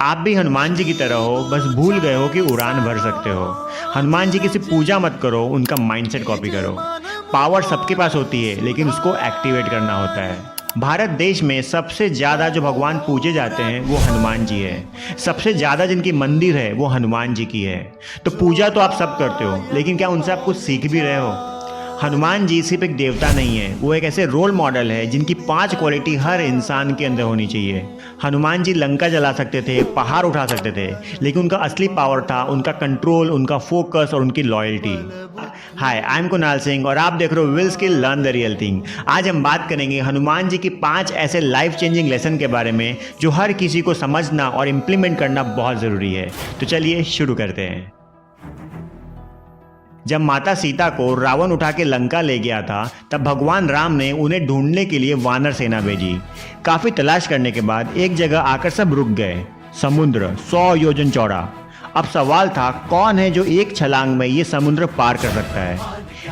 आप भी हनुमान जी की तरह हो, बस भूल गए हो कि उड़ान भर सकते हो। हनुमान जी की सिर्फ पूजा मत करो, उनका माइंडसेट कॉपी करो। पावर सबके पास होती है, लेकिन उसको एक्टिवेट करना होता है। भारत देश में सबसे ज़्यादा जो भगवान पूजे जाते हैं वो हनुमान जी है। सबसे ज़्यादा जिनकी मंदिर है वो हनुमान जी की है। तो पूजा तो आप सब करते हो, लेकिन क्या उनसे आप कुछ सीख भी रहे हो? हनुमान जी सिर्फ एक देवता नहीं है, वो एक ऐसे रोल मॉडल है जिनकी 5 क्वालिटी हर इंसान के अंदर होनी चाहिए। हनुमान जी लंका जला सकते थे, पहाड़ उठा सकते थे, लेकिन उनका असली पावर था उनका कंट्रोल, उनका फोकस और उनकी loyalty. Hi, I am Kunal Singh और आप देख रहे हो will skill learn the real thing. आज हम बात करेंगे हनुमान जी की 5 ऐसे लाइफ चेंजिंग लेसन के बारे में जो हर किसी को समझना और इम्प्लीमेंट करना बहुत ज़रूरी है। तो चलिए शुरू करते हैं। जब माता सीता को रावण उठा के लंका ले गया था, तब भगवान राम ने उन्हें ढूंढने के लिए वानर सेना भेजी। काफ़ी तलाश करने के बाद एक जगह आकर सब रुक गए। समुद्र 100 योजन चौड़ा। अब सवाल था, कौन है जो एक छलांग में ये समुद्र पार कर सकता है?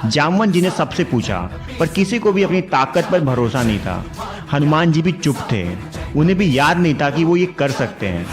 जामवंत जी ने सबसे पूछा, पर किसी को भी अपनी ताकत पर भरोसा नहीं था। हनुमान जी भी चुप थे, उन्हें भी याद नहीं था कि वो ये कर सकते हैं।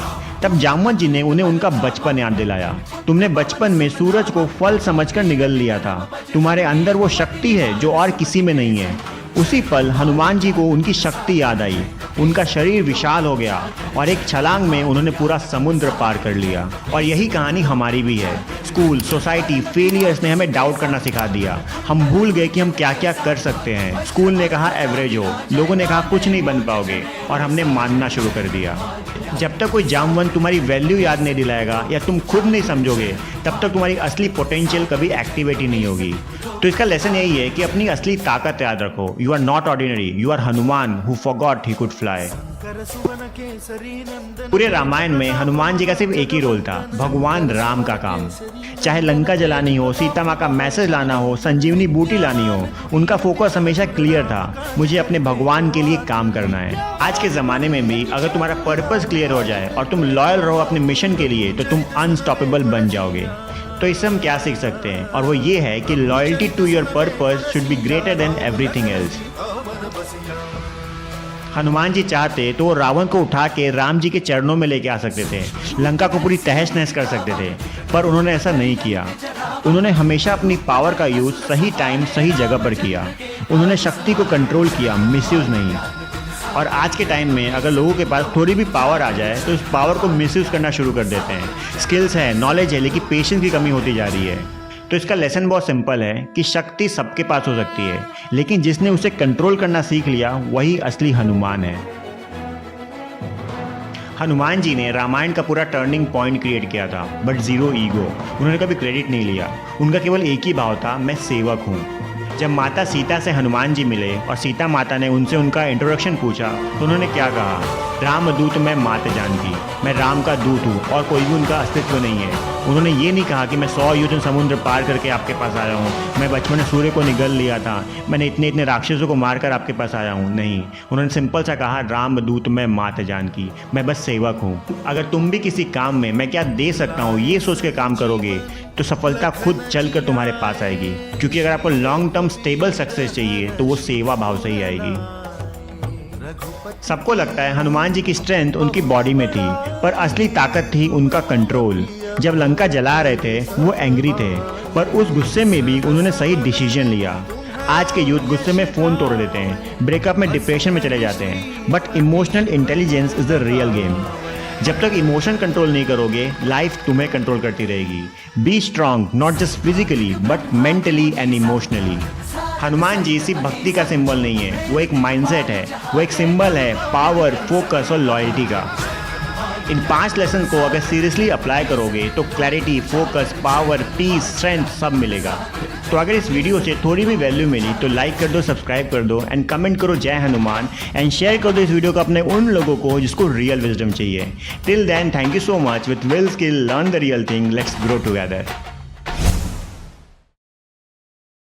तब जामवंत जी ने उन्हें उनका बचपन याद दिलाया। तुमने बचपन में सूरज को फल समझकर निगल लिया था। तुम्हारे अंदर वो शक्ति है जो और किसी में नहीं है। उसी पल हनुमान जी को उनकी शक्ति याद आई। उनका शरीर विशाल हो गया और एक छलांग में उन्होंने पूरा समुद्र पार कर लिया। और यही कहानी हमारी भी है। स्कूल, सोसाइटी, फेलियर्स ने हमें डाउट करना सिखा दिया। हम भूल गए कि हम क्या क्या कर सकते हैं। स्कूल ने कहा एवरेज हो, लोगों ने कहा कुछ नहीं बन पाओगे, और हमने मानना शुरू कर दिया। जब तक कोई जामवंत तुम्हारी वैल्यू याद नहीं दिलाएगा या तुम खुद नहीं समझोगे, तब तक तुम्हारी असली पोटेंशियल कभी एक्टिवेट ही नहीं होगी। तो इसका लेसन यही है कि अपनी असली ताकत याद रखो। You are not ordinary, you are Hanuman who forgot he could fly. पूरे रामायण में हनुमान जी का सिर्फ एक ही रोल था, भगवान राम का काम। चाहे लंका जलानी हो, सीता माँ का मैसेज लाना हो, संजीवनी बूटी लानी हो, उनका फोकस हमेशा क्लियर था, मुझे अपने भगवान के लिए काम करना है। आज के ज़माने में भी अगर तुम्हारा पर्पस क्लियर हो जाए और तुम लॉयल रहो अपने मिशन के लिए, तो तुम अनस्टॉपेबल बन जाओगे। तो इससे हम क्या सीख सकते हैं? और वो ये है कि loyalty to your purpose should be greater than everything else. Hanuman ji चाहते तो वो रावण को उठा के राम जी के चरणों में लेके आ सकते थे, लंका को पूरी तहस नहस कर सकते थे, पर उन्होंने ऐसा नहीं किया। उन्होंने हमेशा अपनी पावर का यूज़ सही टाइम सही जगह पर किया। उन्होंने शक्ति को कंट्रोल किया, मिसयूज़ नहीं। और आज के टाइम में अगर लोगों के पास थोड़ी भी पावर आ जाए तो उस पावर को मिसयूज़ करना शुरू कर देते हैं। स्किल्स है, नॉलेज है, लेकिन पेशेंस की कमी होती जा रही है। तो इसका लेसन बहुत सिंपल है कि शक्ति सबके पास हो सकती है, लेकिन जिसने उसे कंट्रोल करना सीख लिया वही असली हनुमान है। हनुमान जी ने रामायण का पूरा टर्निंग पॉइंट क्रिएट किया था, बट ज़ीरो ईगो। उन्होंने कभी क्रेडिट नहीं लिया। उनका केवल एक ही भाव था, मैं सेवक हूँ। जब माता सीता से हनुमान जी मिले और सीता माता ने उनसे उनका इंट्रोडक्शन पूछा, तो उन्होंने क्या कहा? राम दूत मैं मात जानती, मैं राम का दूत हूँ और कोई भी उनका अस्तित्व नहीं है। उन्होंने ये नहीं कहा कि मैं 100 योजन समुद्र पार करके आपके पास आया हूँ, मैं बचपन में सूर्य को निगल लिया था, मैंने इतने इतने राक्षसों को मारकर आपके पास आया हूँ। नहीं, उन्होंने सिंपल सा कहा, राम दूत मैं मात जानकी, मैं बस सेवक हूँ। अगर तुम भी किसी काम में मैं क्या दे सकता हूँ ये सोच के काम करोगे, तो सफलता खुद चल कर तुम्हारे पास आएगी। क्योंकि अगर आपको लॉन्ग टर्म स्टेबल सक्सेस चाहिए तो वो सेवा भाव से ही आएगी। सबको लगता है हनुमान जी की स्ट्रेंथ उनकी बॉडी में थी, पर असली ताकत थी उनका कंट्रोल। जब लंका जला रहे थे वो एंग्री थे, पर उस गुस्से में भी उन्होंने सही डिसीजन लिया। आज के यूथ गुस्से में फ़ोन तोड़ देते हैं, ब्रेकअप में डिप्रेशन में चले जाते हैं, but emotional intelligence is the real game. जब तक इमोशन कंट्रोल नहीं करोगे, लाइफ तुम्हें कंट्रोल करती रहेगी। Be strong, not just physically but mentally and emotionally. Hanuman ji सिर्फ भक्ति का सिंबल नहीं है, वो एक माइंडसेट है, वो एक सिंबल है पावर, फोकस और लॉयल्टी का। इन 5 लेसन को अगर सीरियसली अप्लाई करोगे तो clarity, focus, power, peace, strength सब मिलेगा। तो अगर इस वीडियो से थोड़ी भी वैल्यू मिली तो लाइक कर दो, सब्सक्राइब कर दो एंड कमेंट करो जय हनुमान, एंड शेयर कर दो इस वीडियो को अपने उन लोगों को जिसको रियल विजडम चाहिए। Till then, thank you so much. With will skill learn the real thing, let's grow together.